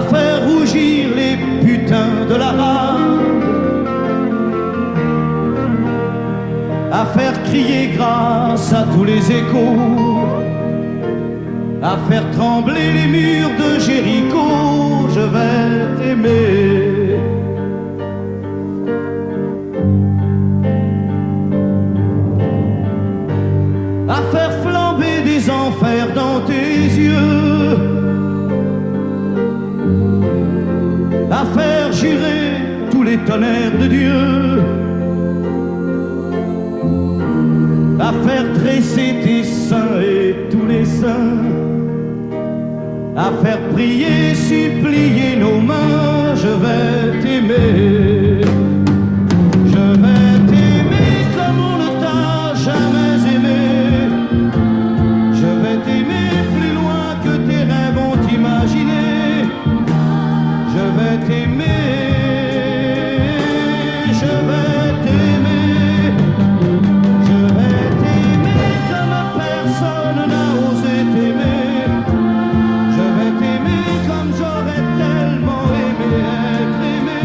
à faire rougir les putains de la rade, à faire crier grâce à tous les échos, à faire trembler les murs de Jéricho. Je vais t'aimer. À faire flamber des enfers dans tes yeux, à faire jurer tous les tonnerres de Dieu, à faire dresser tes seins et tous les saints, à faire prier, supplier nos mains. Je vais t'aimer. Je vais t'aimer comme on ne t'a jamais aimé. Je vais t'aimer plus loin que tes rêves ont imaginé. Je vais t'aimer. Je vais t'aimer. Je vais t'aimer comme personne n'a osé t'aimer. Je vais t'aimer comme j'aurais tellement aimé être aimé.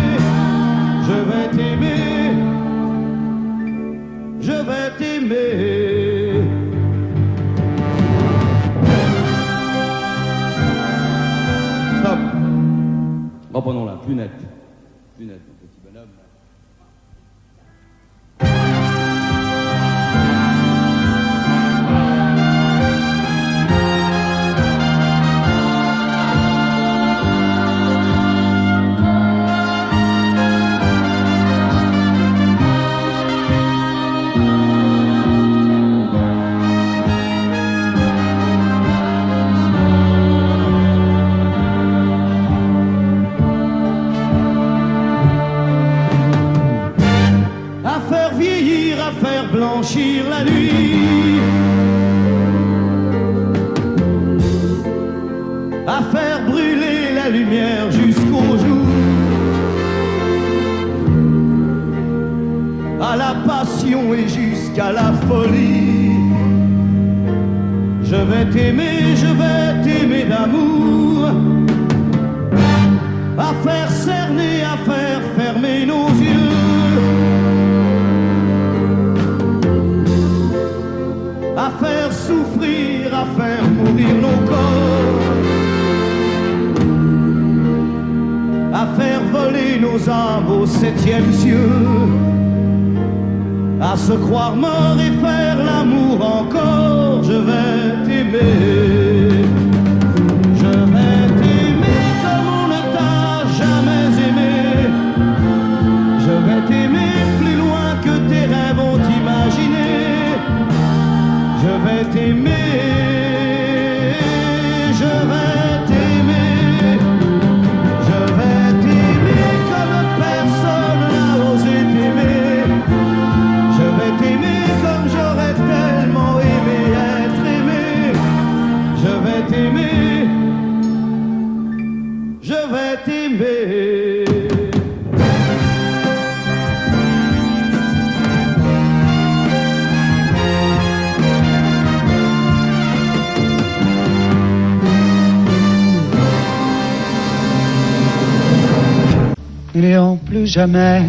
Je vais t'aimer. Je vais t'aimer. Stop. Reprenons là, plus net. Plus net, mon petit bonhomme. À faire vieillir, à faire blanchir la nuit, à faire brûler la lumière jusqu'au jour, à la passion et jusqu'à la folie. Je vais t'aimer d'amour, à faire cerner, à faire fermer nos yeux, à faire souffrir, à faire mourir nos corps, à faire voler nos âmes au septième cieux, à se croire mort et faire l'amour encore. Je vais t'aimer. Je vais t'aimer comme on ne t'a jamais aimé. Je vais t'aimer plus loin que tes rêves ont imaginé. Je vais t'aimer, je vais t'aimer, je vais t'aimer comme personne n'a osé t'aimer. Je vais t'aimer comme j'aurais tellement aimé être aimé. Je vais t'aimer, je vais t'aimer. Nous n'irons plus jamais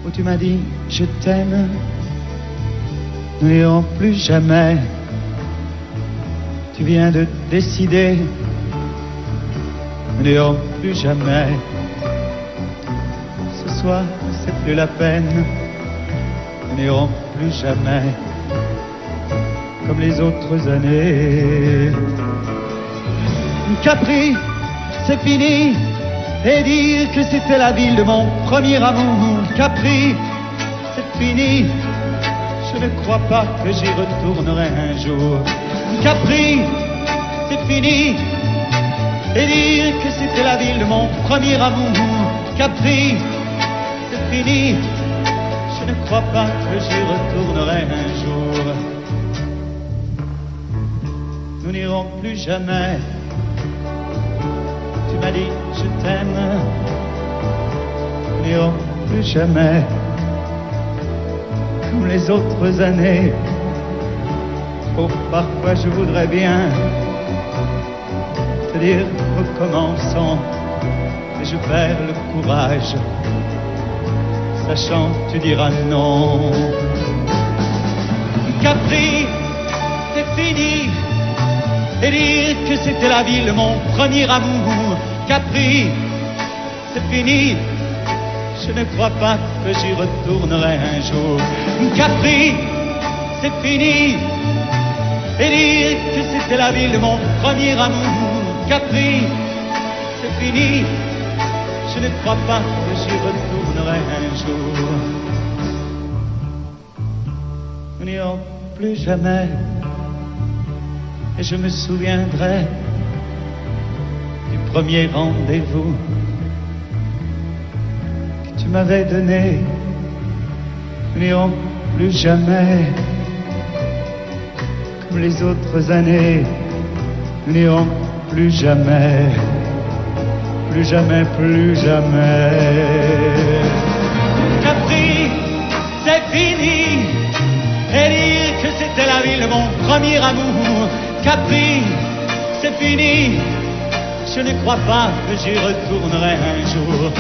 où tu m'as dit je t'aime. Nous n'irons plus jamais. Tu viens de décider. Nous n'irons plus jamais. Ce soir, c'est plus la peine. Nous n'irons plus jamais comme les autres années. Capri, c'est fini. Et dire que c'était la ville de mon premier amour. Capri, c'est fini. Je ne crois pas que j'y retournerai un jour. Capri, c'est fini. Et dire que c'était la ville de mon premier amour. Capri, c'est fini. Je ne crois pas que j'y retournerai un jour. Nous n'irons plus jamais. Tu m'as dit je t'aime. Nous n'irons plus jamais comme les autres années. Oh, parfois je voudrais bien te te dire recommençons, et je perds le courage, sachant que tu diras non. Capri, c'est fini, et dire que c'était la ville, mon premier amour. Capri, c'est fini, je ne crois pas que j'y retournerai un jour. Capri, c'est fini, et dire que c'était la ville, mon premier amour. Capri, c'est fini, je ne crois pas que j'y retournerai un jour. Nous n'irons plus jamais, et je me souviendrai du premier rendez-vous que tu m'avais donné. Nous n'irons plus jamais comme les autres années. Nous n'irons plus jamais, plus jamais, plus jamais. Capri, c'est fini, et dire que c'était la ville, mon premier amour. Capri, c'est fini, je ne crois pas que j'y retournerai un jour.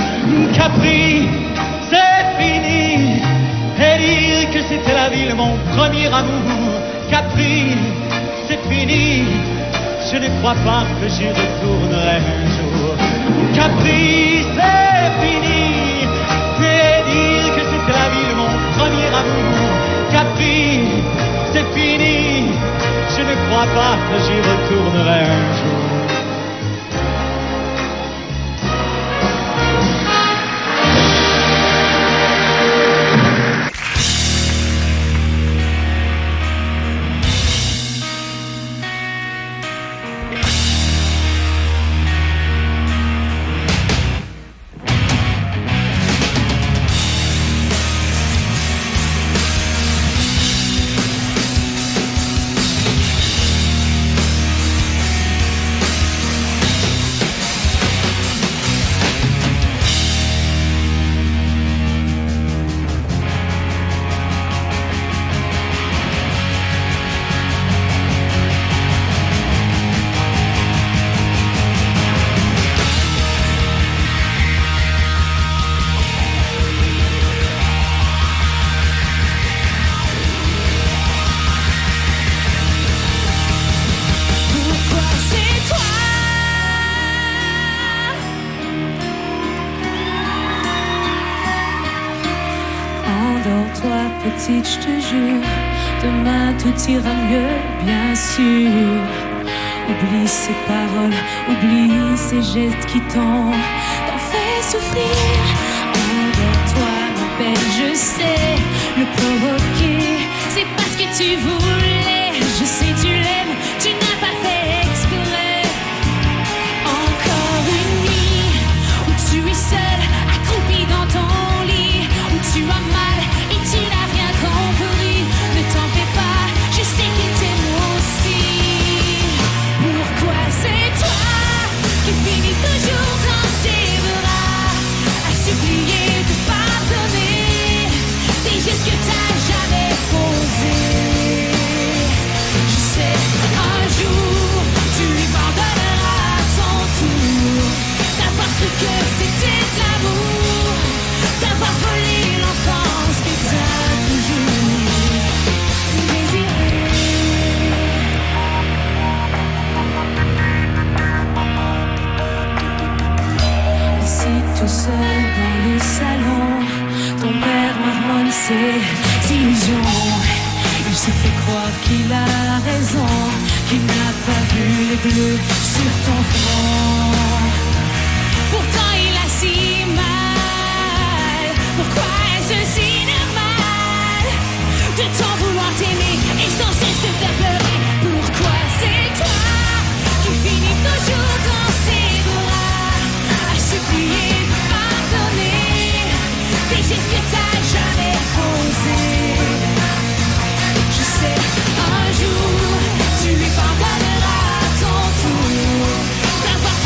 Capri, c'est fini, et dire que c'était la ville, mon premier amour. Capri, c'est fini, je ne crois pas que j'y retournerai un jour. Capri, c'est fini, et dire que c'était la ville, mon premier amour. Capri, c'est fini, je ne crois pas que j'y retournerai un jour. Petite, je te jure, demain tout ira mieux, bien sûr. Oublie ces paroles, oublie ces gestes qui t'ont fait souffrir. Endors-toi, ma belle, je sais le provoquer. C'est parce que tu voulais, je sais tu l'aimes, tu n'as pas fait exprès. Encore une nuit où tu es seule, accroupie dans ton lit, où tu as mal et tu n'as rien compris. Ne t'en fais pas, je sais qu'il t'aime aussi. Pourquoi c'est toi qui finis toujours dans ses bras, à supplier de pardonner des gestes que t'as jamais posés? Je sais, un jour tu lui pardonneras à ton tour d'avoir cru que c'était de l'amour, d'avoir volé l'enfance que t'as toujours désiré. Assis tout seul dans le salon, ton père marmonne ses illusions. Il se fait croire qu'il a raison, qu'il n'a pas vu les bleus sur ton front. Pourtant il a si mal. Pourquoi est-ce si normal de t'en vouloir t'aimer et sans cesse de faire pleurer? Pourquoi c'est toi qui finis toujours dans ses bras, à supplier de pardonner des gestes que t'as jamais posés? Je sais, un jour tu lui pardonneras à ton tour d'avoir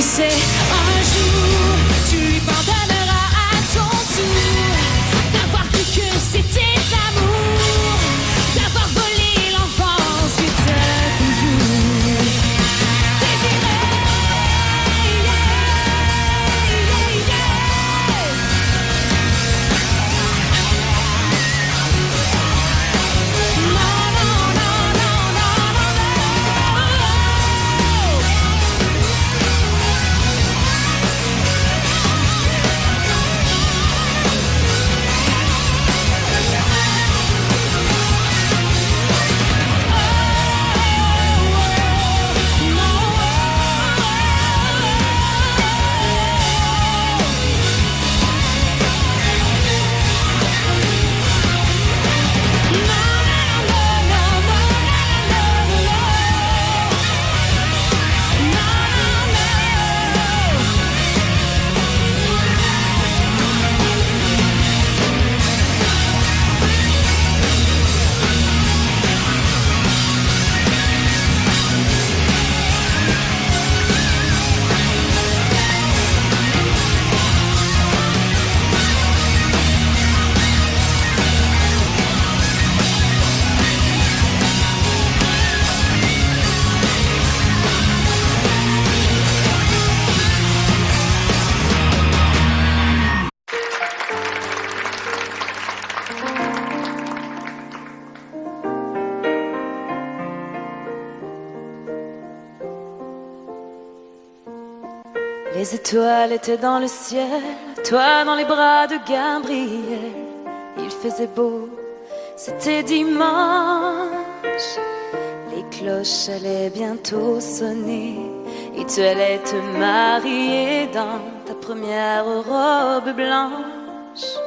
Tu sais, un jour, tu lui pardonneras à ton tour d'avoir cru que c'était l'amour, d'avoir volé l'enfance que t'as toujours désiré. Les étoiles étaient dans le ciel, toi dans les bras de Gabriel. Il faisait beau, c'était dimanche. Les cloches allaient bientôt sonner et tu allais te marier dans ta première robe blanche.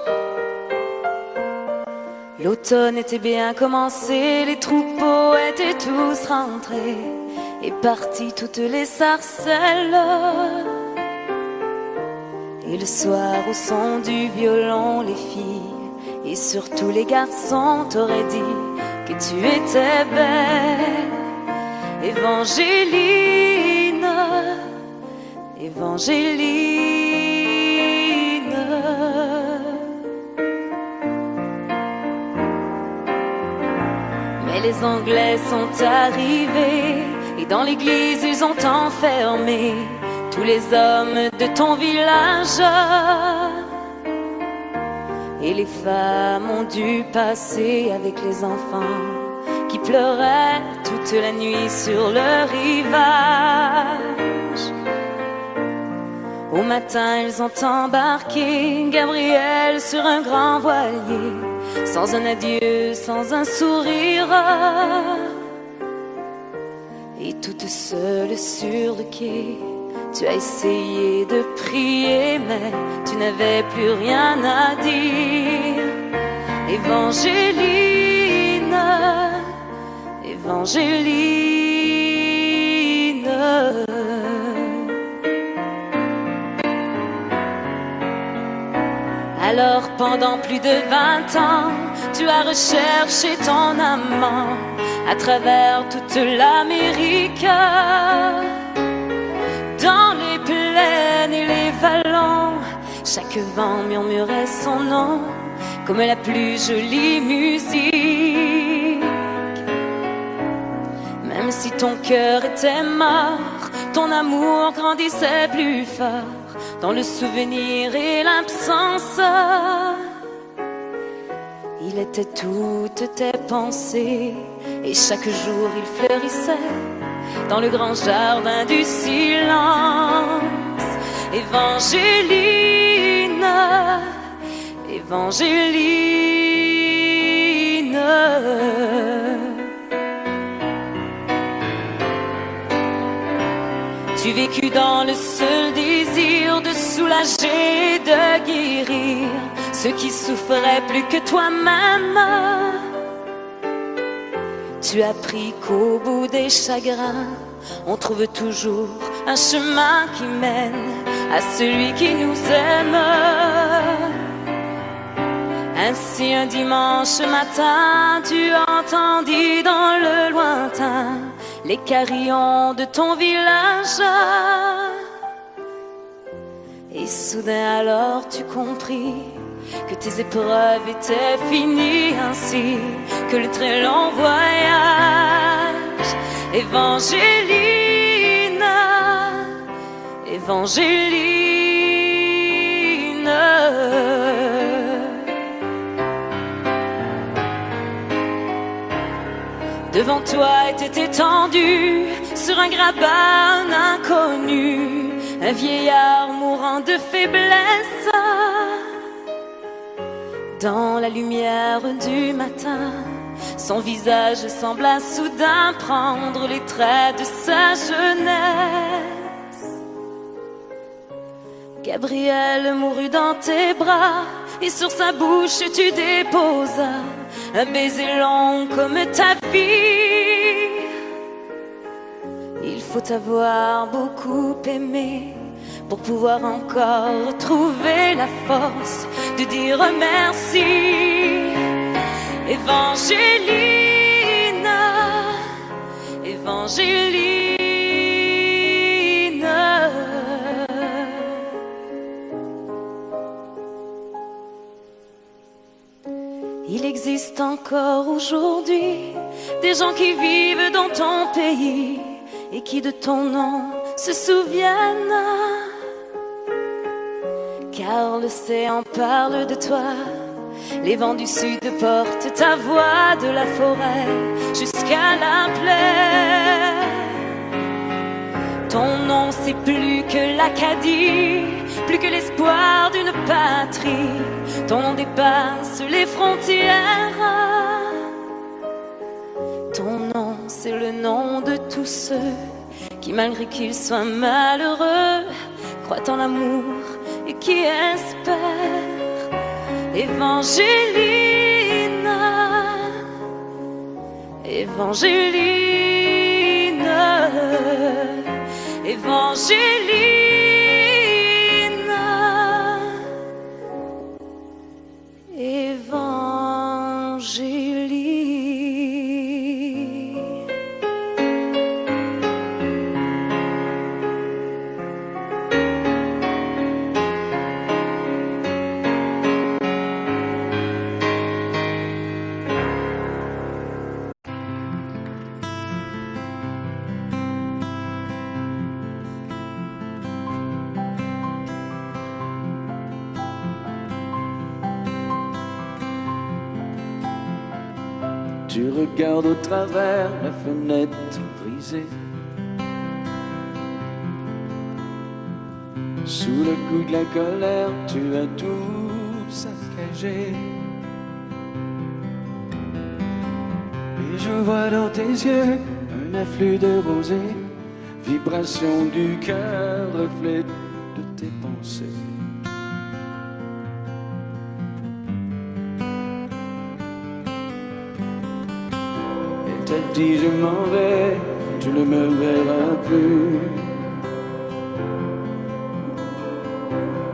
L'automne était bien commencé, les troupeaux étaient tous rentrés et partis toutes les sarcelles. Et le soir au son du violon, les filles et surtout les garçons t'auraient dit que tu étais belle. Évangéline, Évangéline. Mais les Anglais sont arrivés et dans l'église ils ont enfermé tous les hommes de ton village. Et les femmes ont dû passer avec les enfants qui pleuraient toute la nuit sur le rivage. Au matin, ils ont embarqué Gabriel sur un grand voilier, sans un adieu, sans un sourire. Et toute seule sur le quai, tu as essayé de prier, mais tu n'avais plus rien à dire. Évangéline, Évangéline. Alors pendant plus de 20 ans, tu as recherché ton amant à travers toute l'Amérique. Dans les plaines et les vallons, chaque vent murmurait son nom comme la plus jolie musique. Même si ton cœur était mort, ton amour grandissait plus fort dans le souvenir et l'absence. Il était toutes tes pensées et chaque jour il fleurissait dans le grand jardin du silence. Évangéline, Évangéline. Tu vécus dans le seul désir de soulager et de guérir ceux qui souffraient plus que toi-même. Tu as appris qu'au bout des chagrins, on trouve toujours un chemin qui mène à celui qui nous aime. Ainsi un dimanche matin, tu entendis dans le lointain les carillons de ton village. Et soudain alors tu compris que tes épreuves étaient finies, ainsi que le très long voyage. Évangélina, Évangéline, devant toi était étendu sur un grabat un inconnu, un vieillard mourant de faiblesse. Dans la lumière du matin, son visage sembla soudain prendre les traits de sa jeunesse. Gabriel mourut dans tes bras, et sur sa bouche tu déposas un baiser long comme ta vie. Il faut avoir beaucoup aimé pour pouvoir encore trouver la force de dire merci. Évangélina, Évangéline, il existe encore aujourd'hui des gens qui vivent dans ton pays et qui de ton nom se souviennent, car l'océan parle de toi. Les vents du sud portent ta voix de la forêt jusqu'à la plaie. Ton nom c'est plus que l'Acadie, plus que l'espoir d'une patrie. Ton nom dépasse les frontières. Ton nom c'est le nom de tous ceux qui, malgré qu'ils soient malheureux, croient en l'amour et qui espèrent. Évangéline, Évangéline, Évangéline, Évangéline. Tu regardes au travers la fenêtre brisée. Sous le coup de la colère, tu as tout saccagé. Et je vois dans tes yeux un afflux de rosée, vibration du cœur, reflet de tes pensées. T'as dit je m'en vais, tu ne me verras plus.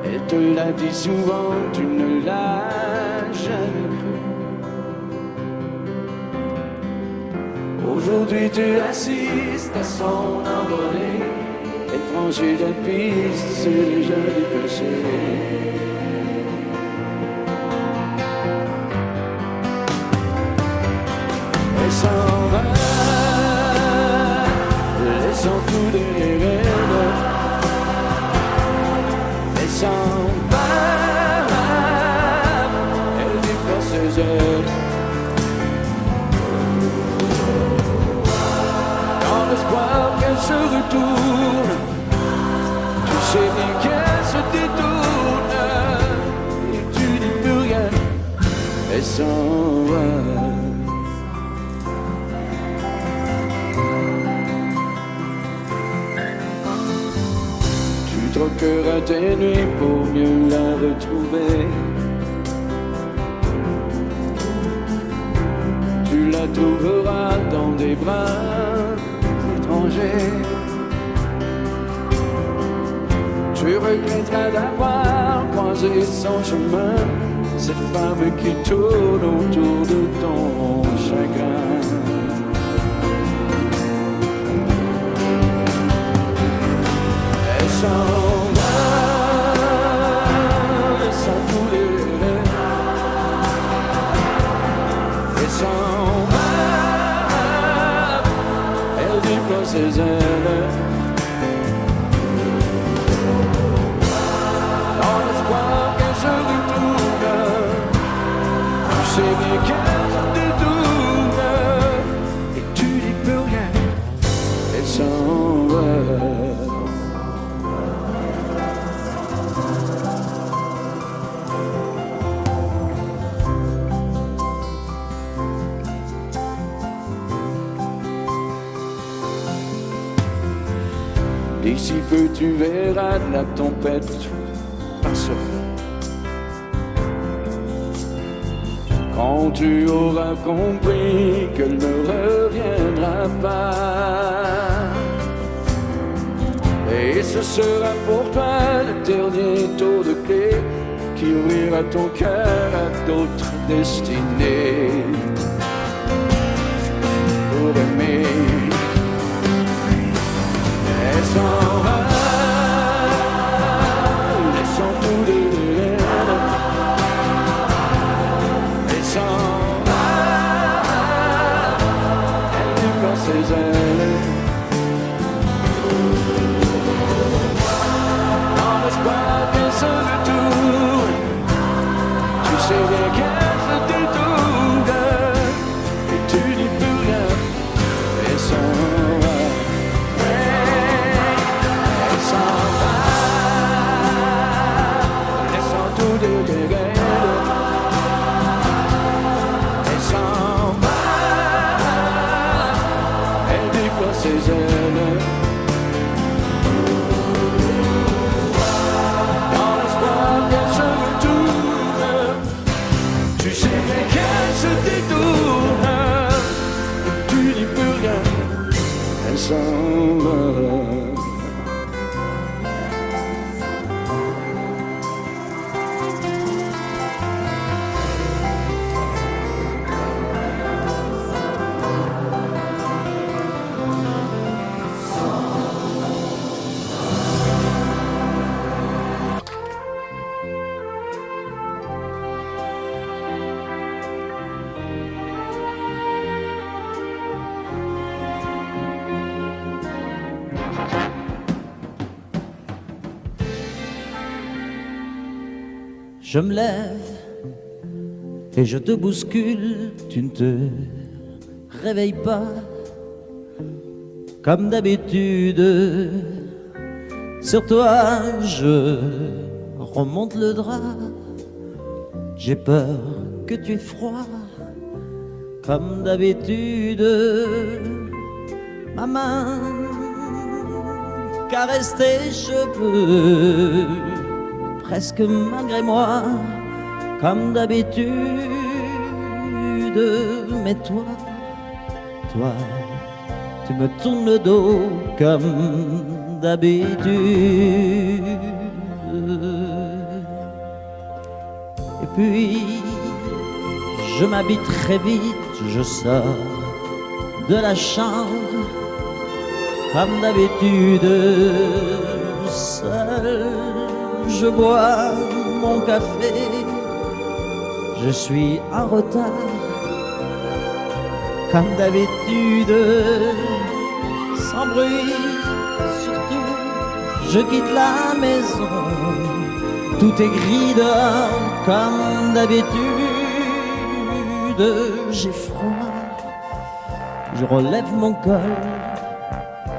Et te l'a dit souvent, tu ne l'as jamais cru. Aujourd'hui tu assistes à son envolée, et franchit la piste, c'est déjà dépassé. Elle s'en va, laissant tout derrière elle. Elle s'en va, elle déplace ses ailes. Dans l'espoir qu'elle se retourne, tu sais bien qu'elle se détourne, et tu dis plus rien. Elle s'en va. Troqueras tes nuits pour mieux la retrouver. Tu la trouveras dans des bras étrangers. Tu regretteras d'avoir croisé son chemin, cette femme qui tourne autour de ton chagrin. Elle s'en va, ses ailes. Dans l'espoir qu'elle se retourne, tu sais bien qu'elle se détourne, et tu n'y peux rien, elle s'en va. D'ici peu tu verras la tempête passer. Quand tu auras compris qu'elle ne reviendra pas, et ce sera pour toi le dernier tour de clé qui ouvrira ton cœur à d'autres destinées. Pour aimer, elle s'en va, laissant tout derrière. Elle s'en va, elle déploie ses ailes. Dans l'espoir qu'elle se retourne, tu sais bien qu'elle se détourne, et tu n'y peux rien. Elle s'en va. Ses ailes. Dans l'espoir qu'elle se retourne, tu sais bien qu'elle se détourne, tu n'y peux rien, elle s'en va. Je me lève et je te bouscule, tu ne te réveilles pas comme d'habitude. Sur toi je remonte le drap, j'ai peur que tu aies froid comme d'habitude. Ma main caresse tes cheveux, presque malgré moi, comme d'habitude. Mais toi, tu me tournes le dos comme d'habitude. Et puis, je m'habille très vite, je sors de la chambre, comme d'habitude, seul. Je bois mon café, je suis en retard, comme d'habitude, sans bruit, surtout, je quitte la maison, tout est gris dehors, comme d'habitude, j'ai froid, je relève mon col,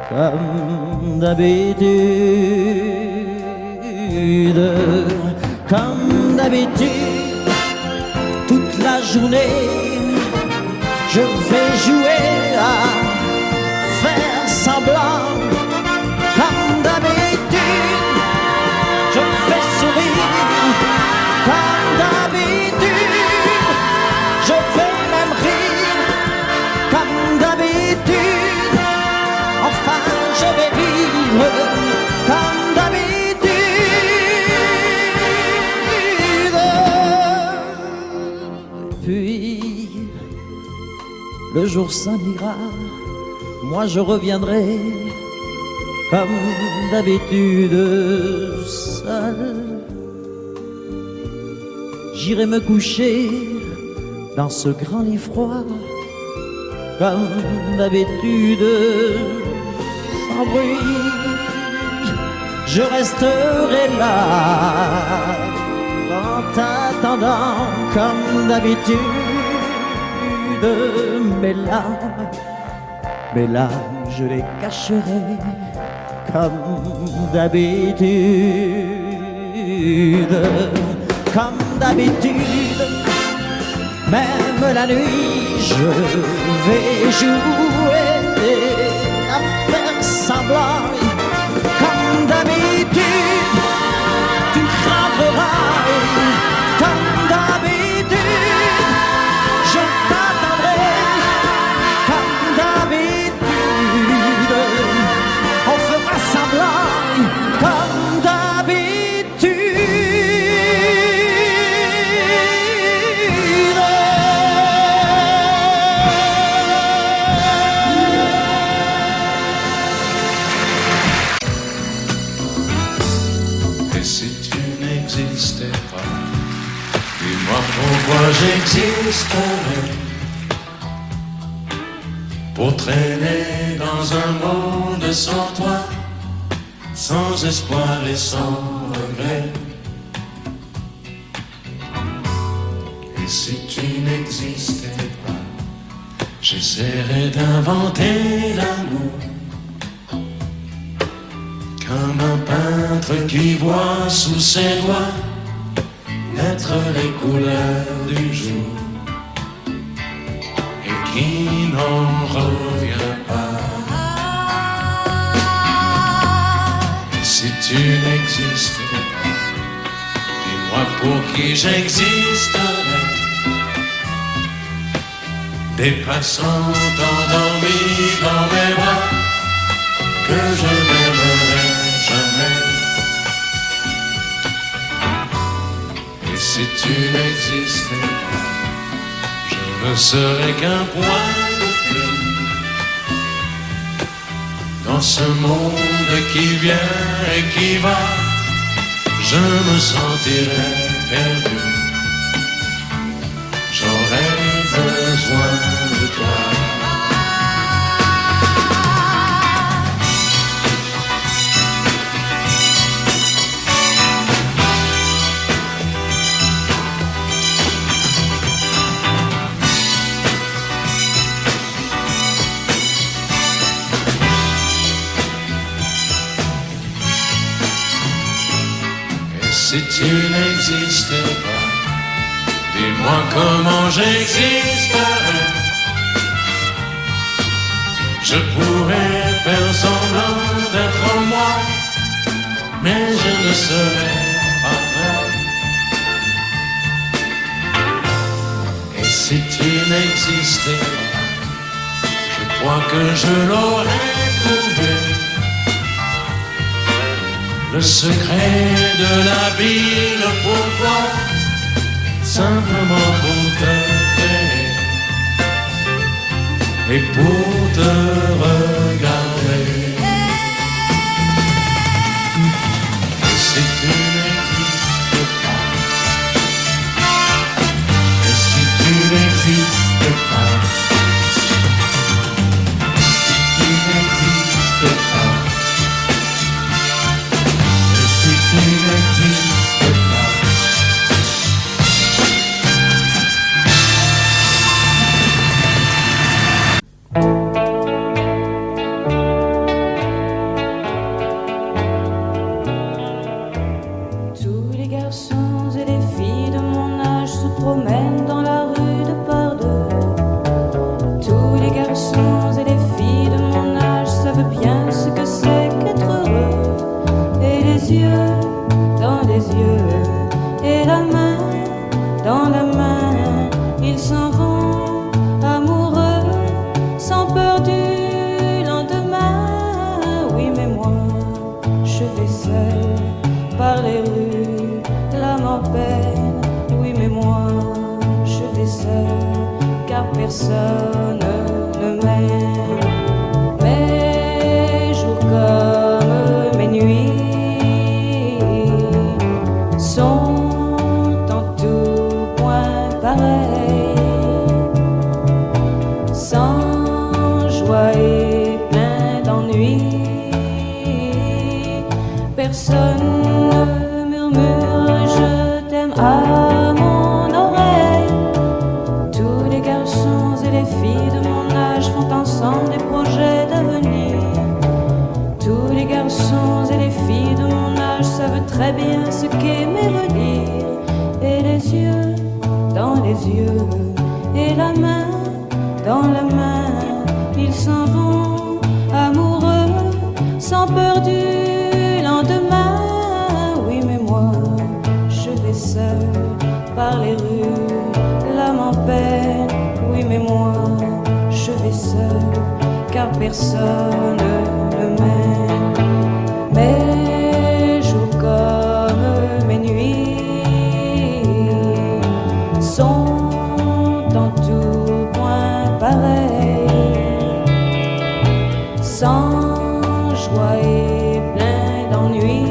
comme d'habitude. Comme d'habitude, toute la journée, je vais jouer à faire semblant. Comme d'habitude, je fais sourire. Comme d'habitude, je vais même rire. Comme d'habitude, enfin je vais vivre. Comme d'habitude. Puis, le jour s'en ira, moi je reviendrai, comme d'habitude, seul. J'irai me coucher dans ce grand lit froid, comme d'habitude, sans bruit, je resterai là en t'attendant comme d'habitude. Mes larmes, je les cacherai comme d'habitude. Comme d'habitude, même la nuit, je vais jouer à faire semblant. Comme d'habitude, tu rentreras. Comme d'habitude, je t'attendrai. Comme d'habitude, on fera semblant. Comme d'habitude. Et si tu n'existais pas, dis-moi pourquoi j'existerais. Pour traîner dans un monde sans toi, sans espoir et sans regret. Et si tu n'existais pas, j'essaierais d'inventer l'amour. Comme un peintre qui voit sous ses doigts naître les couleurs du jour et qui n'en revient pas. Et si tu n'existais pas, dis-moi pour qui j'existerais. Des passants endormis dans mes bras que je n'aimerais jamais. Et si tu n'existais pas, je ne serais qu'un point de plus dans ce monde qui vient et qui va. Je me sentirais perdu. J'aurais besoin de toi. Si tu n'existais pas, dis-moi comment j'existerais. Je pourrais faire semblant d'être moi, mais je ne serais pas vrai. Et si tu n'existais pas, je crois que je l'aurais trouvé. Le secret de la vie, le pourquoi, simplement pour te créer et pour te regarder. Et si tu n'existes pas, et si tu n'existes pas, si tu n'existes pas, tu n'existes pas. Tous les garçons et les filles de mon âge se promènent dans la rue de par deux. Tous les garçons et les filles de mon âge savent bien ce que c'est qu'être heureux. Et les yeux dans les yeux et la main dans la main, ils s'en vont amoureux sans peur du lendemain. Oui mais moi je vais seul par les rues, l'âme en peine. Oui mais moi je vais seul car personne ne m'aime. Mes jours comme mes nuits sont en tout point pareils, sans joie et plein d'ennui. murmure je t'aime à mon oreille. Tous les garçons et les filles de mon âge font ensemble des projets d'avenir. Tous les garçons et les filles de mon âge savent très bien ce qu'aimer veut dire. Et les yeux dans les yeux, et la main dans la main, ils s'en vont amoureux, sans peur du lendemain. Oui, mais moi, je vais seul par les rues, l'âme en peine. Oui, mais moi, je vais seul, car personne ne m'aime. Mes jours comme mes nuits sont en tout point pareils, sans joie et plein d'ennui.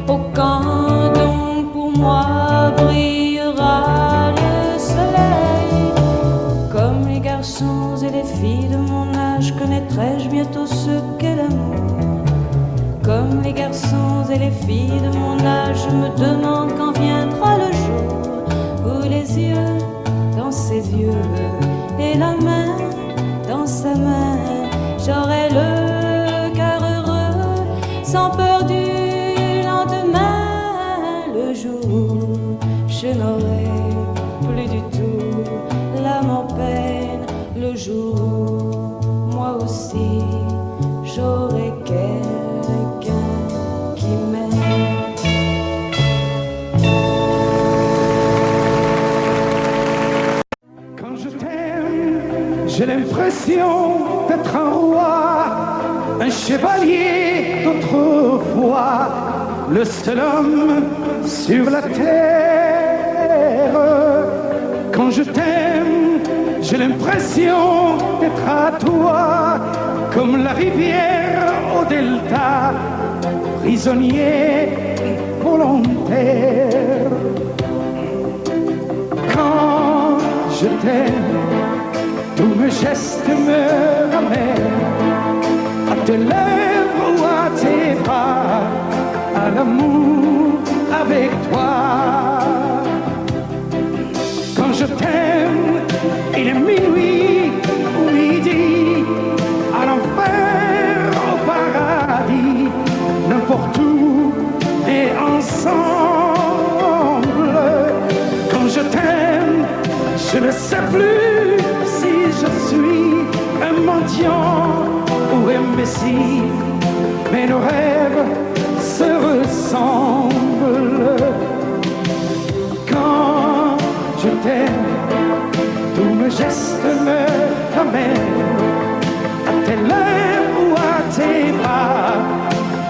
Oh, quand donc pour moi brillera le soleil? Comme les garçons et les filles de mon âge, connaîtrai-je bientôt ce qu'est l'amour? Comme les garçons et les filles de mon âge, je me demande quand viendra le jour où les yeux dans ses yeux et la main dans sa main, j'aurai le cœur heureux, sans peur du lendemain. Le jour où je n'aurai plus du tout l'âme en peine, le jour où moi aussi j'aurai quelqu'un qui m'aime. Quand je t'aime, j'ai l'impression d'être un roi, un chevalier d'autrefois, le seul homme sur la terre. Quand je t'aime, j'ai l'impression d'être à toi, comme la rivière au delta, prisonnier volontaire. Quand je t'aime, tous mes gestes me ramènent à tes lèvres ou à tes bras, à l'amour avec toi. Quand je t'aime, il est minuit ou midi, à l'enfer, au paradis, n'importe où et ensemble. Quand je t'aime, je ne sais plus si je suis un mendiant ou un messie, mais nos rêves se ressemblent. Quand je t'aime, tous mes gestes me ramènent à tes lèvres ou à tes bras,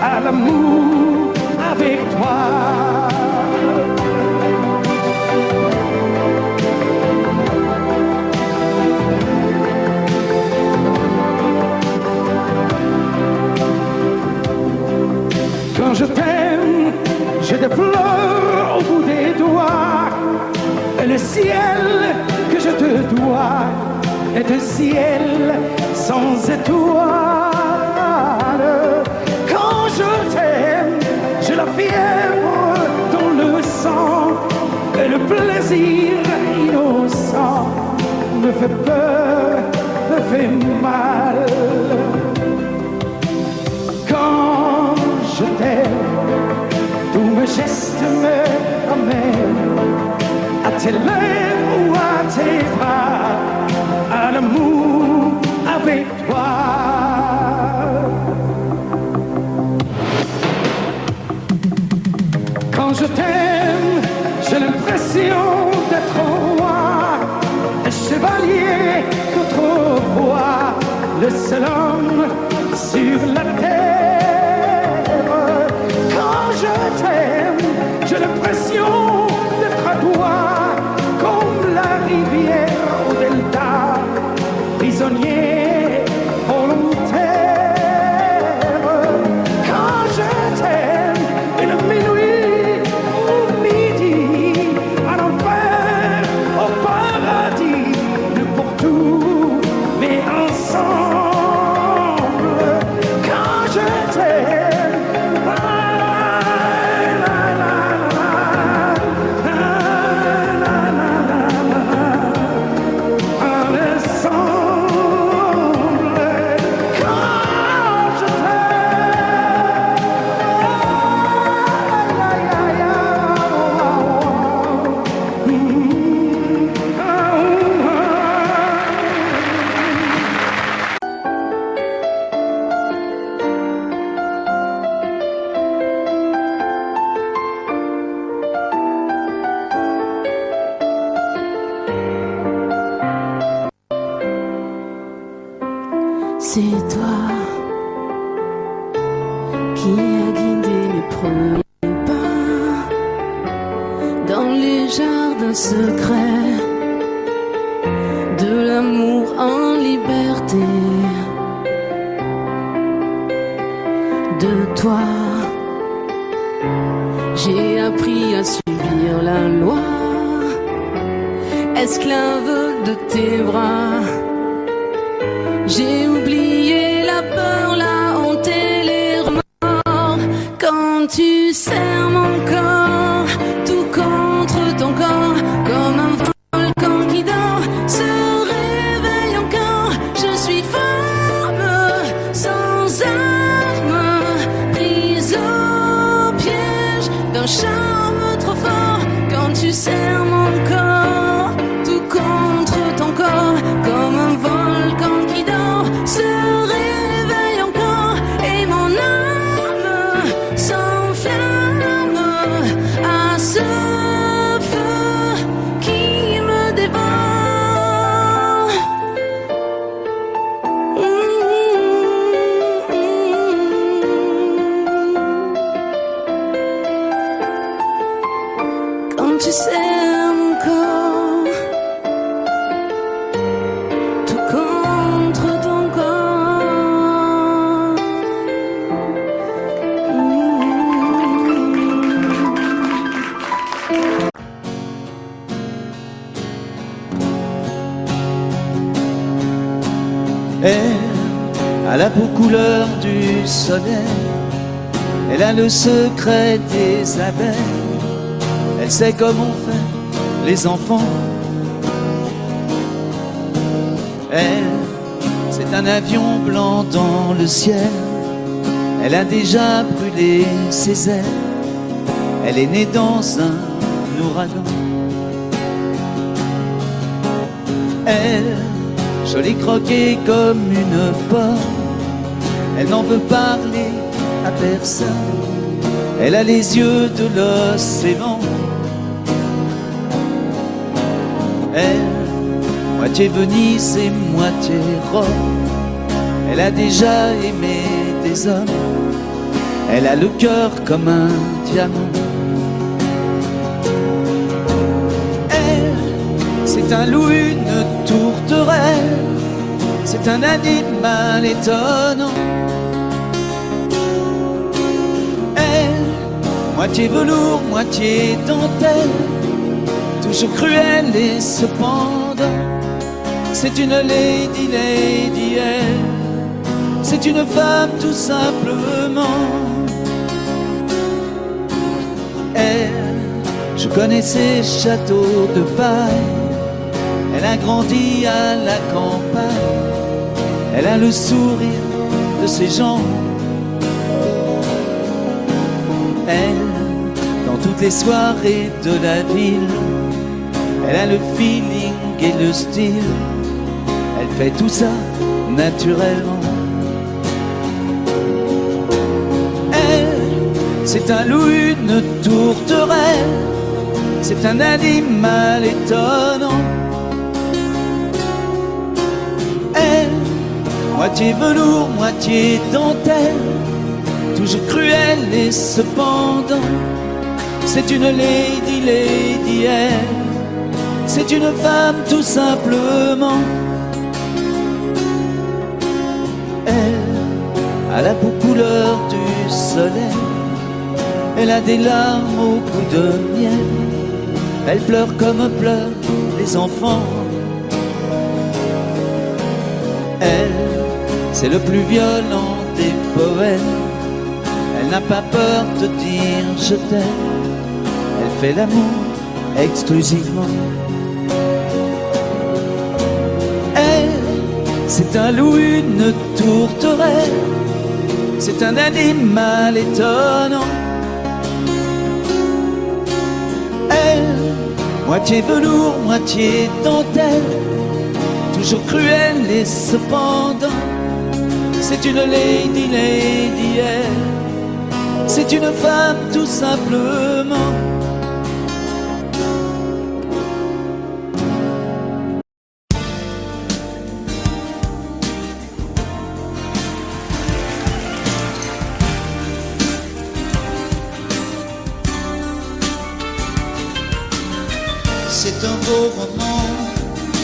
à l'amour avec toi. Quand je t'aime, j'ai des fleurs au bout des doigts, et le ciel que je te dois est un ciel sans étoiles. Quand je t'aime, j'ai la fièvre dans le sang, et le plaisir innocent me fait peur, me fait mal. Quand je t'aime, tous mes gestes me ramènent à tes lèvres ou à tes bras, à l'amour avec toi. Quand je t'aime, j'ai l'impression d'être un roi, un chevalier d'autrefois, le seul homme sur la terre. Quand je t'aime, j'ai l'impression d'être à toi, comme la rivière au delta, prisonnier volontaire. Quand je t'aime, il est minuit ou midi, à l'enfer, premiers pas dans les jardins secrets de l'amour en liberté. De toi, j'ai appris à subir la loi, esclave de tes bras. J'ai oublié la peur, la honte et les remords. Quand tu serres mon corps, tout contre ton corps, comme un volcan qui dort, se réveille encore. Je suis femme, sans armes, prise au piège d'un charme trop fort. Quand tu serres mon corps, tout contre ton corps, comme un volcan qui dort, se réveille encore, et mon âme s'enflamme à ce feu qui me dévore. Quand tu serres mon corps, tout contre ton corps. Elle a la peau couleur du soleil, elle a le secret des abeilles, elle sait comment faire les enfants. Elle, c'est un avion blanc dans le ciel, elle a déjà brûlé ses ailes, elle est née dans un ouragan. Elle, jolie croquée comme une pomme, elle n'en veut parler à personne, elle a les yeux de l'océan. Elle, moitié Venise et moitié Rome, elle a déjà aimé des hommes, elle a le cœur comme un diamant. Elle, c'est un loup, une tourterelle, c'est un animal étonnant. Elle, moitié velours, moitié dentelle, toujours cruelle et cependant, c'est une lady, lady, elle, c'est une femme tout simplement. Elle, je connais ses châteaux de paille, elle a grandi à la campagne, elle a le sourire de ses gens. Elle, dans toutes les soirées de la ville, elle a le feeling et le style, elle fait tout ça naturellement. Elle, c'est un loup, une tourterelle, c'est un animal étonnant. Elle, moitié velours, moitié dentelle, toujours cruelle et cependant, c'est une lady, lady, elle, c'est une femme tout simplement. Elle a la peau couleur du soleil, elle a des larmes au goût de miel, elle pleure comme pleurent les enfants. Elle, c'est le plus violent des poètes, elle n'a pas peur de dire je t'aime, elle fait l'amour exclusivement. C'est un loup, une tourterelle, c'est un animal étonnant. Elle, moitié velours, moitié dentelle, toujours cruelle et cependant, c'est une lady, lady, elle, c'est une femme tout simplement. C'est un beau roman,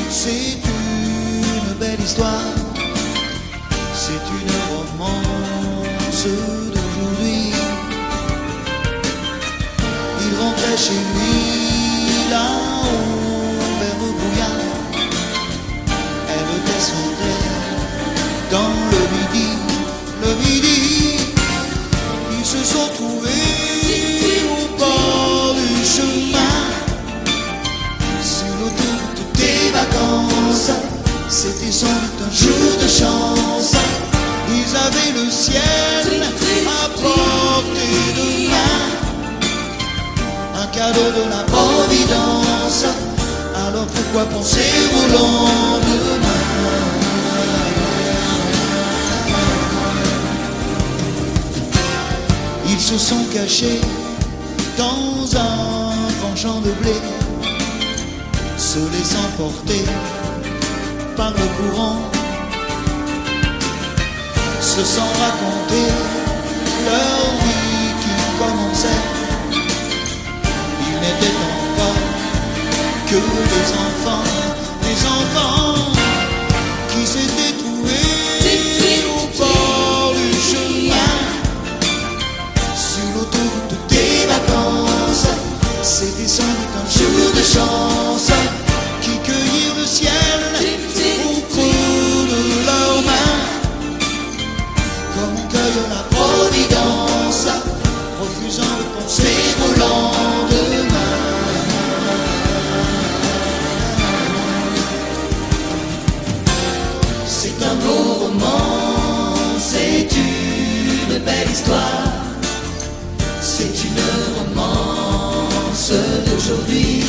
c'est une belle histoire, c'est une romance d'aujourd'hui. Il rentrait chez lui là-haut vers le brouillard, elle descendait dans le midi, ils se sont trouvés au bord du chemin, sur l'autoroute des vacances. C'était sans doute un jour de chance, ils avaient le ciel à portée de main, un cadeau de la Providence. Alors pourquoi penser au lendemain? Ils se sont cachés dans un grand champ de blé, se laissant porter par le courant, se sont racontés leur vie qui commençait. Ils n'étaient encore que des enfants qui s'étaient trouvés au bord du chemin, sur l'autoroute des vacances. C'était sans doute un jour de chance, qui cueillirent le ciel au creux de leurs mains, comme on cueille la Providence, refusant de penser au lendemain. C'est un beau roman, c'est une belle histoire, c'est une romance d'aujourd'hui.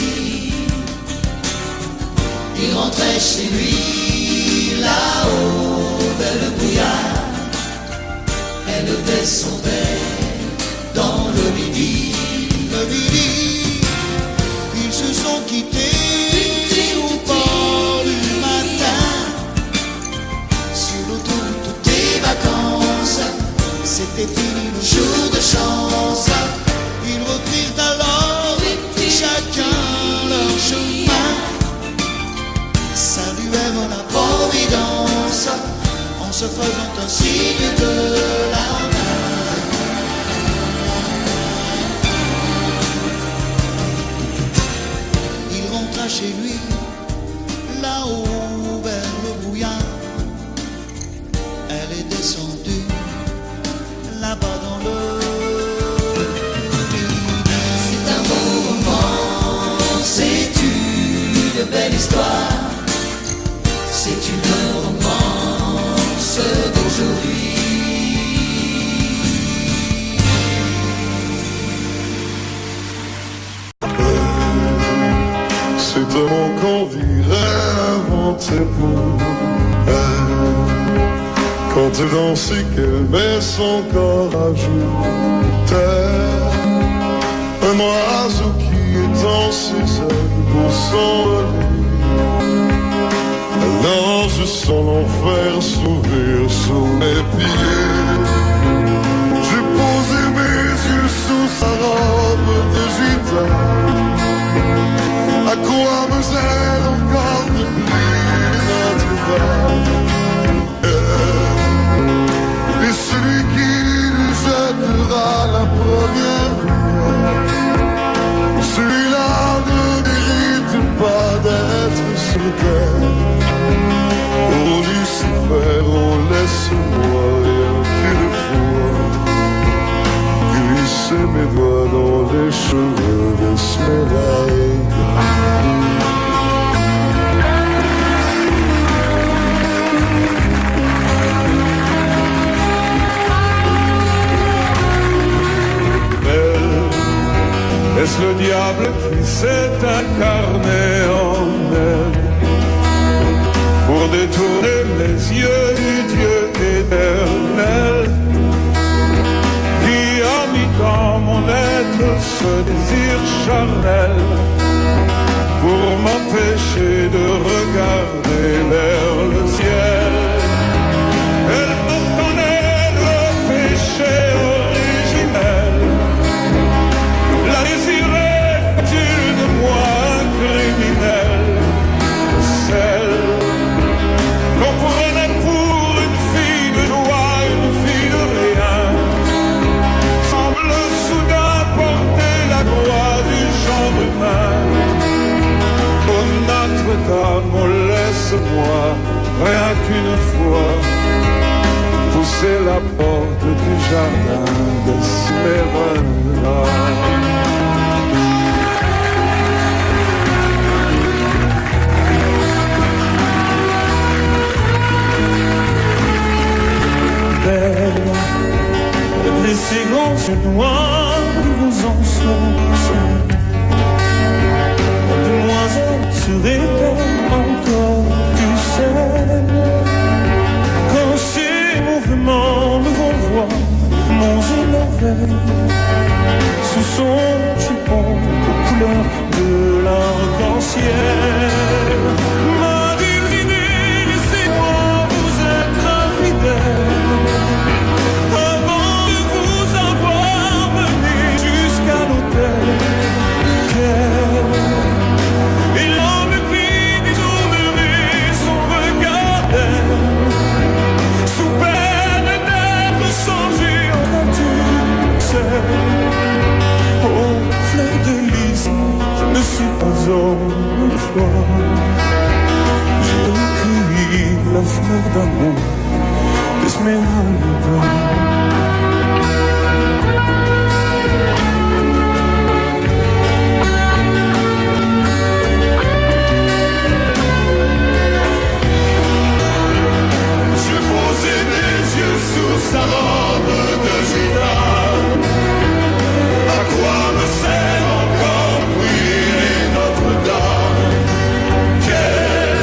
Il rentrait chez lui là-haut vers le brouillard, elle descendait dans le midi, ils se sont quittés au bord du matin, sur l'autoroute des vacances. C'était fini le jour de chance, ils reprirent alors chacun leur chemin, saluèrent la Providence en se faisant un signe de la main. Il rentra chez lui là-haut vers le brouillard, elle est descendue là-bas dans le midi. C'est un beau roman, c'est une belle histoire, c'est une romance d'aujourd'hui. C'est un mot qu'on dirait inventé pour elle, quand elle danse et qu'elle met son corps à jour. Tel un oiseau qui étend ses ailes pour s'envoler, alors je sens l'enfer s'ouvrir sous mes pieds. J'ai posé mes yeux sous sa robe de gitane. À quoi me sert encore de plus naturel? Et celui qui lui jettera la première lumière, celui-là ne mérite pas d'être sur terre. Oh Lucifer, oh laisse-moi rien qu'une fois glisser mes doigts dans les cheveux d'Esmeralda. Est-ce le diable qui s'est incarné en elle pour détourner les yeux du Dieu éternel, qui a mis dans mon être ce désir charnel pour m'empêcher de regarder vers le ciel? Elle porte en elle le péché originel, la désirait fait-il de moi un criminel? c'est la porte du jardin d'Esmeralda. Belle, les séquences noires vous enfoncent. Demoiselle serait-elle encore plus seule quand ces mouvements me renvoient mon énervé sous son jupon aux couleurs de l'arc-en-ciel. Ma destinée, laissez-moi vous être infidèle avant de vous avoir mené jusqu'à l'hôtel. Et l'homme prit détournerait son regard d'elle, sous peine d'être changé en nature seule. Oh, fleur de lys, je ne suis pas homme froid. J'ai recueilli la fleur d'amour d'Esmeralda. Sa robe de gitane, à quoi me sert encore brûler Notre-Dame? Quel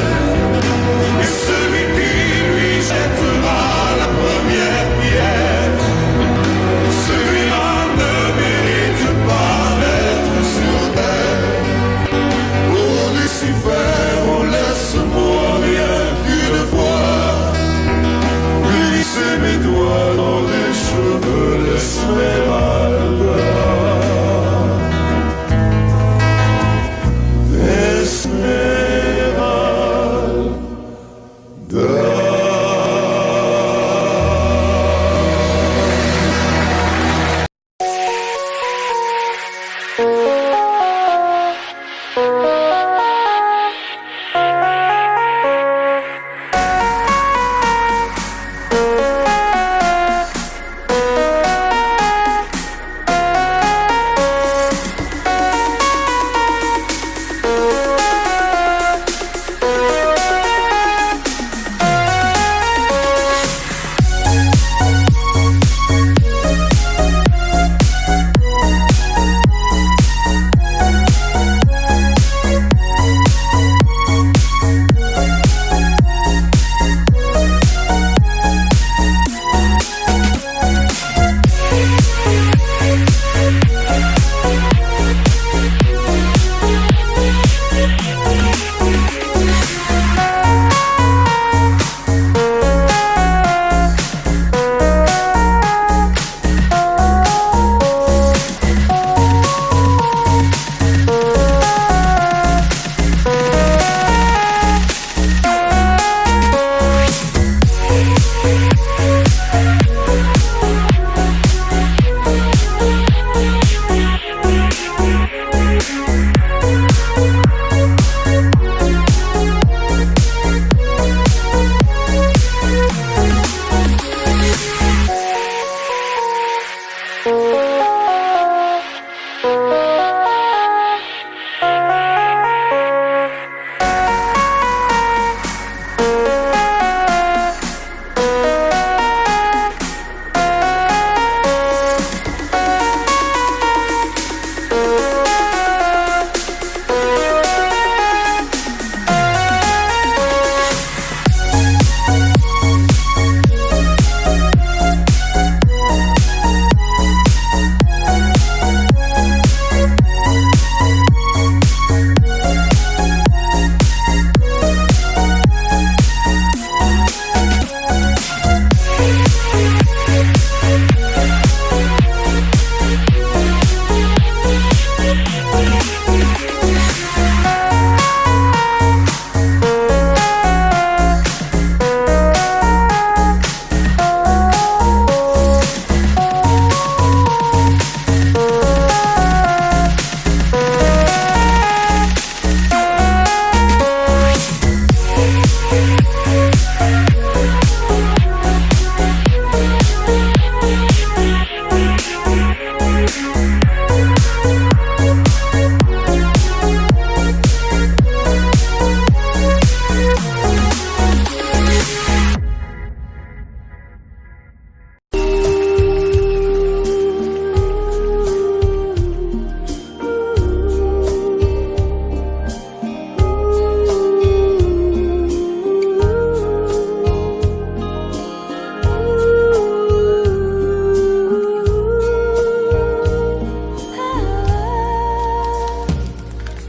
est celui qui lui jettera la première pierre? Celui-là ne mérite pas d'être sur terre. Oh Lucifer, oh laisse-moi rien qu'une fois glisser mes doigts dans les cheveux d'Esmeralda.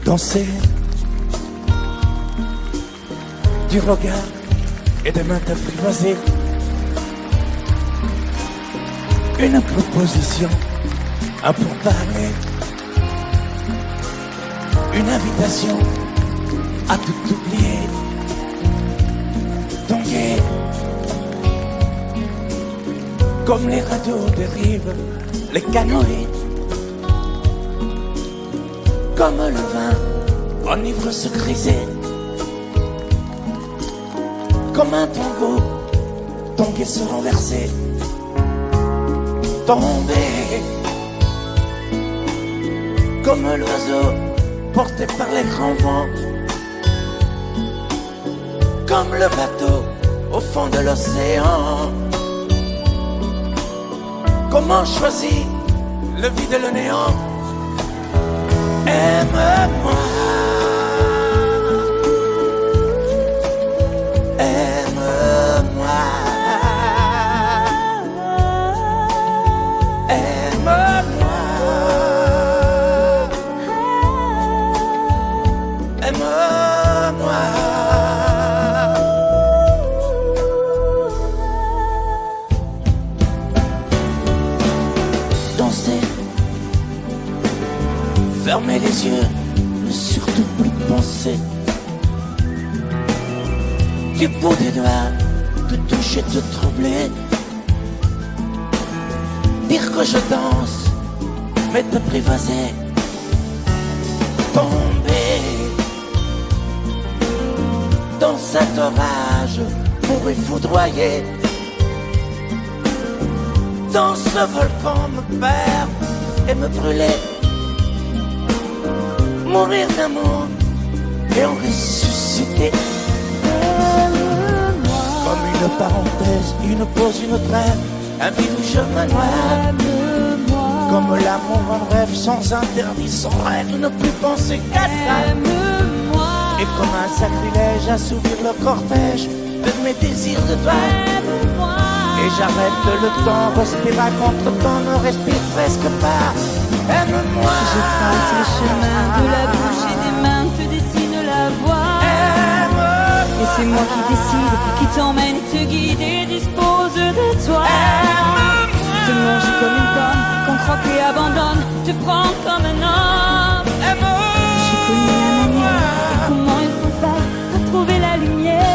danser du regard et de mains apprivoisées. Une proposition, un pourparler, une invitation à tout oublier. Tanguer comme les radeaux des rives, les canoës, comme le vin enivre se griser, comme un tango, tanguer se renverser, tomber comme l'oiseau porté par les grands vents, comme le bateau au fond de l'océan. Comment choisir le vide et le néant? Aime-moi, aime-moi, aime-moi, aime-moi. Danser, fermer les yeux, ne surtout plus penser. Du bout des doigts, te toucher, te troubler. Dire que je danse, mais t'apprivoiser. Tomber dans cet orage pour y foudroyer. Dans ce volcan me perdre et me brûler. Mourir d'amour et en ressusciter. Comme une parenthèse, une pause, une trêve, un vide où je me noie. Comme l'amour en rêve, sans interdit, sans règle, ne plus penser qu'à ça. Et comme un sacrilège, assouvir le cortège de mes désirs de toi. Et j'arrête le temps, respire à contre-temps, ne respire presque pas. Aime-moi. Je trace le chemin de la bouche et des mains, te dessine la voie. Et c'est moi qui décide, qui t'emmène, te guide et dispose de toi. Te manger comme une pomme, qu'on croque et abandonne, te prendre comme un homme. Je connais la manière et comment il faut faire pour trouver la lumière.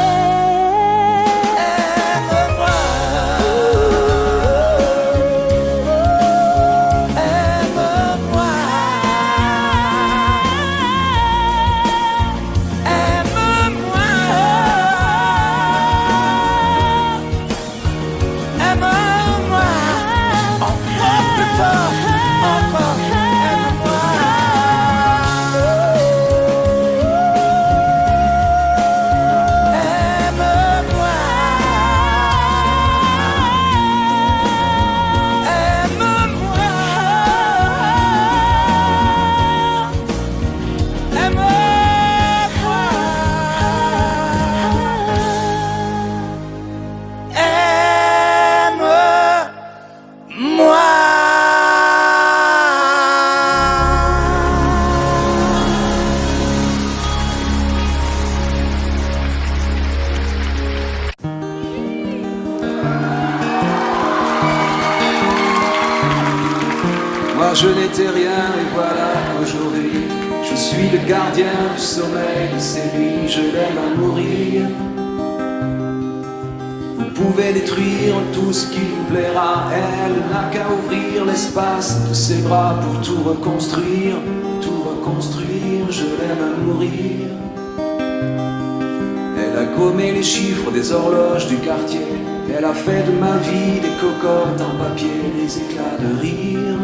Je n'étais rien et voilà qu'aujourd'hui je suis le gardien du sommeil de ces nuits. Je l'aime à mourir. Vous pouvez détruire tout ce qui vous plaira. Elle n'a qu'à ouvrir l'espace de ses bras pour tout reconstruire. Tout reconstruire, je l'aime à mourir. Elle a gommé les chiffres des horloges du quartier. Elle a fait de ma vie des cocottes en papier, des éclats de rire.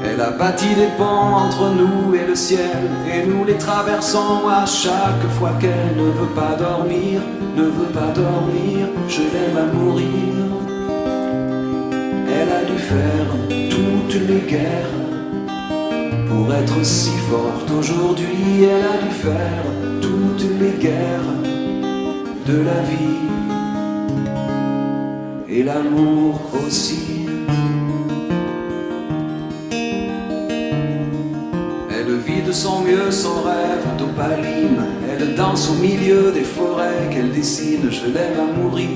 Elle a bâti des ponts entre nous et le ciel, et nous les traversons à chaque fois qu'elle ne veut pas dormir, ne veut pas dormir, je l'aime à mourir. Elle a dû faire toutes les guerres pour être si forte aujourd'hui. Elle a dû faire toutes les guerres de la vie et l'amour aussi. Elle vide son mieux son rêve d'opaline. Elle danse au milieu des forêts qu'elle dessine. Je l'aime à mourir.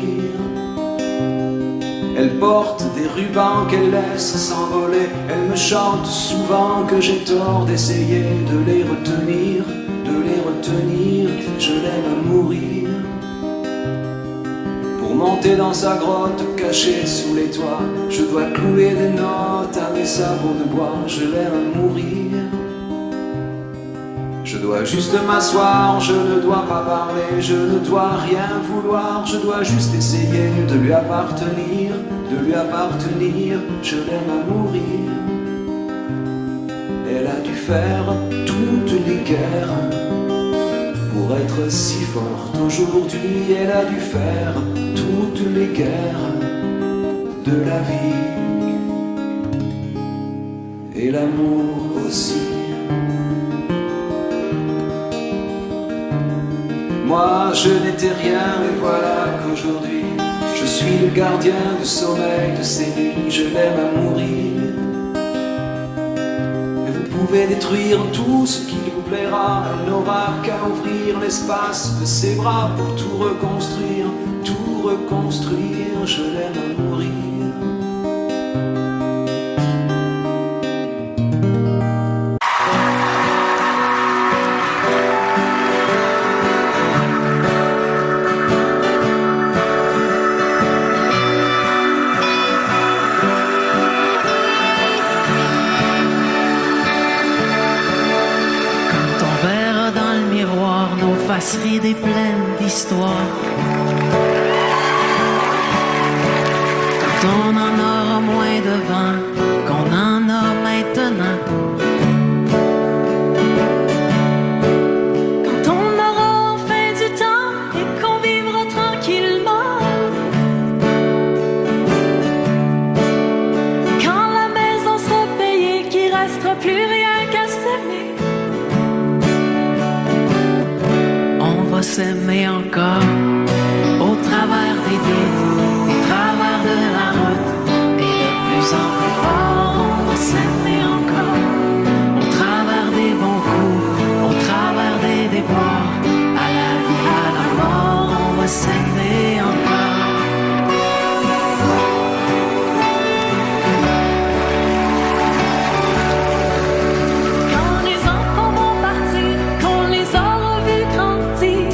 Elle porte des rubans qu'elle laisse s'envoler. Elle me chante souvent que j'ai tort d'essayer de les retenir, de les retenir. Je l'aime à mourir. Pour monter dans sa grotte cachée sous les toits, je dois clouer des notes à mes sabots de bois. Je l'aime à mourir. Je dois juste m'asseoir, je ne dois pas parler, je ne dois rien vouloir, je dois juste essayer de lui appartenir, de lui appartenir. Je l'aime à mourir. Elle a dû faire toutes les guerres pour être si forte aujourd'hui. Elle a dû faire toutes les guerres de la vie et l'amour aussi. Moi je n'étais rien, mais voilà qu'aujourd'hui je suis le gardien du sommeil de ces nuits. Je l'aime à mourir. Et vous pouvez détruire tout ce qui vous plaira. Elle n'aura qu'à ouvrir l'espace de ses bras pour tout reconstruire, tout reconstruire. Je l'aime à mourir. Des plaines d'histoire. Quand on en aura moins de vent qu'on en a maintenant. Quand on aura enfin du temps et qu'on vivra tranquillement. Quand la maison sera payée, qu'il restera plus rien qu'à s'aimer. S'aimer encore au travers des vides, au travers de la route, et de plus en plus fort. On va s'aimer encore au travers des bons coups, au travers des déboires, à la vie, à la mort. On va s'aimer encore. Quand les enfants vont partir, qu'on les aura vus grandir,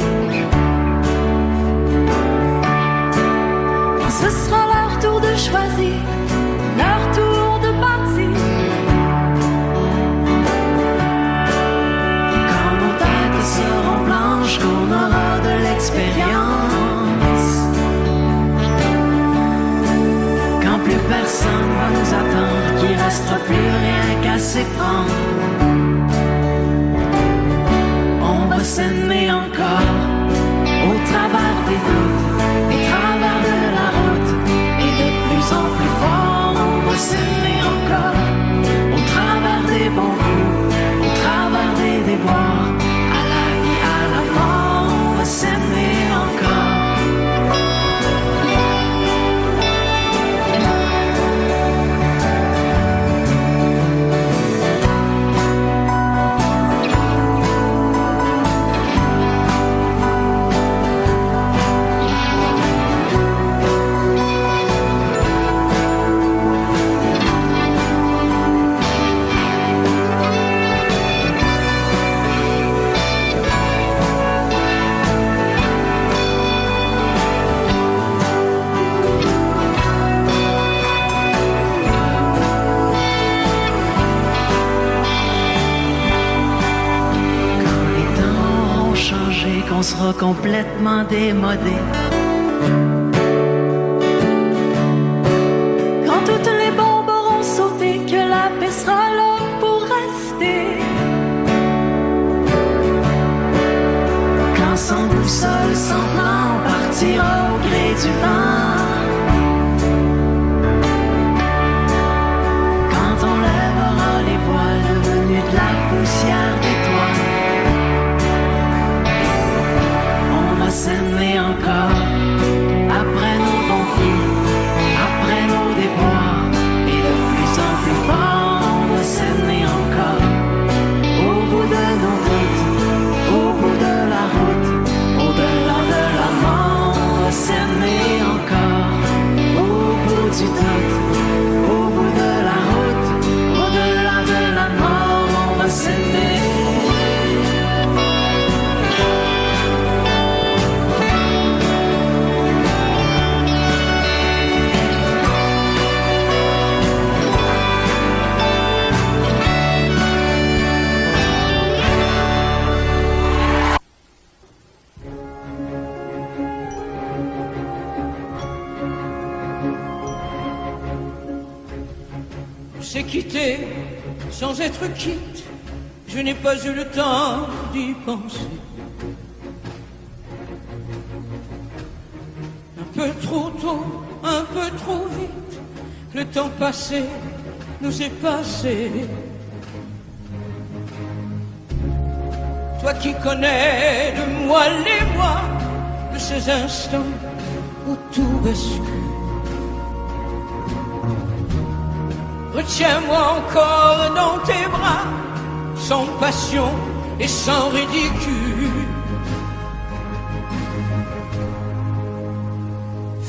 ce sera leur tour de choisir, leur tour de partir. Quand nos têtes seront blanches, qu'on aura de l'expérience. Quand plus personne va nous attendre, qu'il restera plus rien qu'à s'éprendre. On va s'aimer encore au travers des doutes, des travers de la route, et de plus en plus fort. On va s'aimer encore au travers des bons coups, au travers des déboires, à la vie, à la mort. On va s'aimer encore. On sera complètement démodé. Quand toutes les bombes auront sauté, que la paix sera là pour rester. Quand sans boussole, sans plan, on partira au gré du vent. Quand on lèvera les voiles devenus de la poussière d'étoiles, s'aimer encore s'est quitté sans être quitte. Je n'ai pas eu le temps d'y penser. Un peu trop tôt, un peu trop vite, le temps passé nous est passé. Toi qui connais de moi les mois, de ces instants où tout bascule. Retiens-moi encore dans tes bras, sans passion et sans ridicule.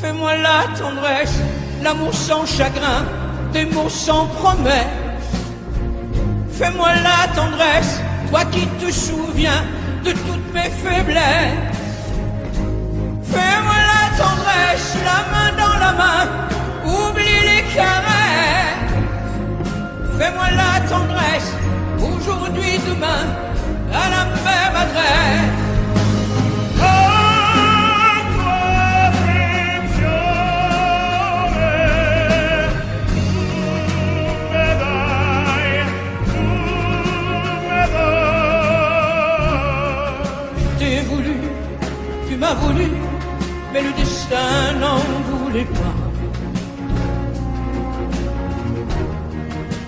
Fais-moi la tendresse, l'amour sans chagrin, des mots sans promesse. Fais-moi la tendresse, toi qui te souviens de toutes mes faiblesses. Fais-moi la tendresse, la main dans la main, oublie les caresses. Fais-moi la tendresse, aujourd'hui, demain, à la même adresse. Tu m'as voulu, mais le destin n'en voulait pas.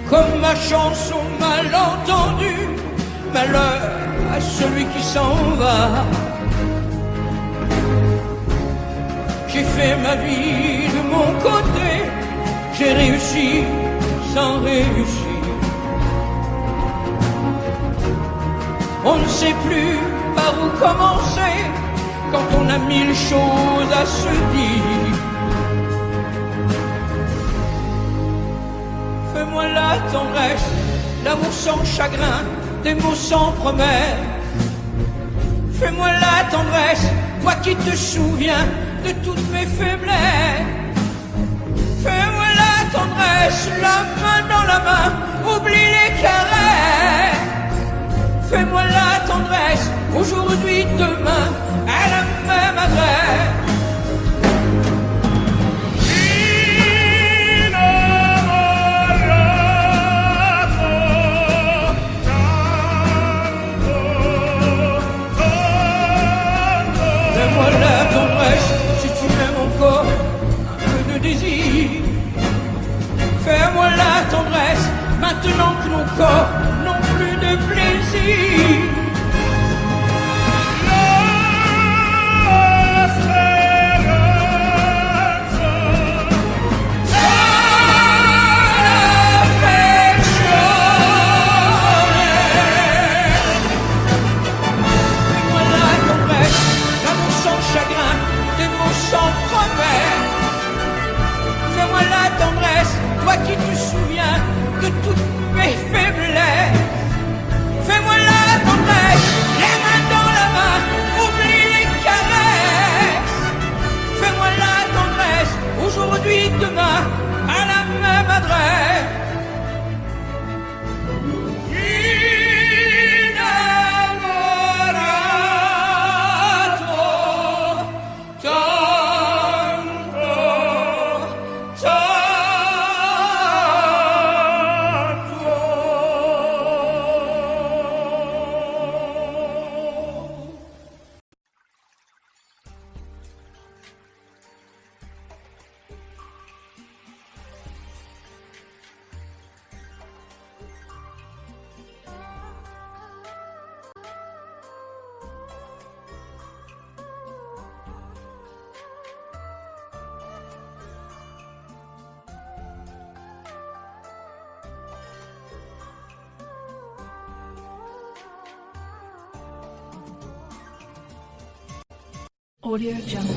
Comme ma chanson mal entendue, malheur à celui qui s'en va. J'ai fait ma vie de mon côté, j'ai réussi sans réussir. On ne sait plus par où commencer quand on a mille choses à se dire. Fais-moi la tendresse, l'amour sans chagrin, des mots sans promesse. Fais-moi la tendresse, toi qui te souviens de toutes mes faiblesses. Fais-moi la tendresse, la main dans la main, oublie les caresses. Fais-moi la tendresse, aujourd'hui, demain, à la même adresse. Fais-moi la tendresse, si tu m'aimes encore, un peu de désir. Fais-moi la tendresse, maintenant que nos corps n'ont plus de plaisir. Fais-moi la tendresse, toi qui te souviens de toutes mes faiblesses. Fais-moi la tendresse, les mains dans la main, oublie les caresses. Fais-moi la tendresse, aujourd'hui, demain, à la même adresse. Audio Jungle.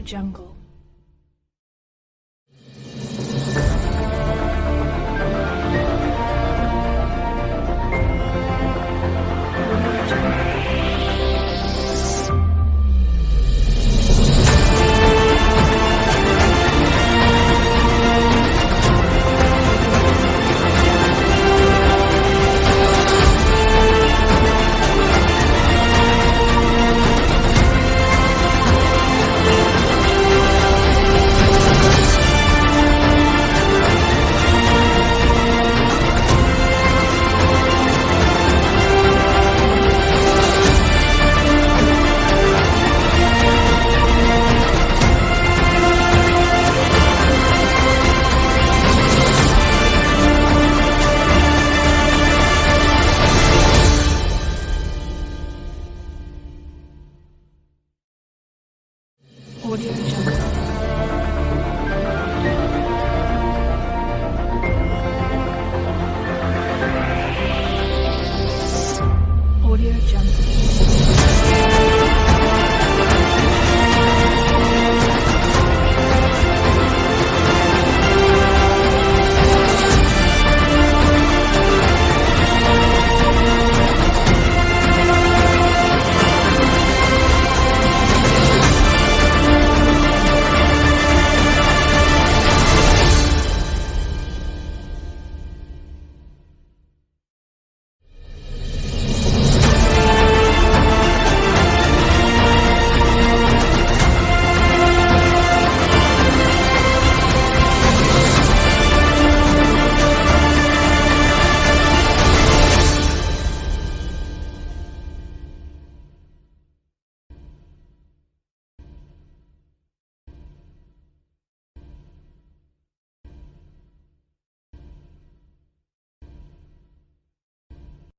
jungle.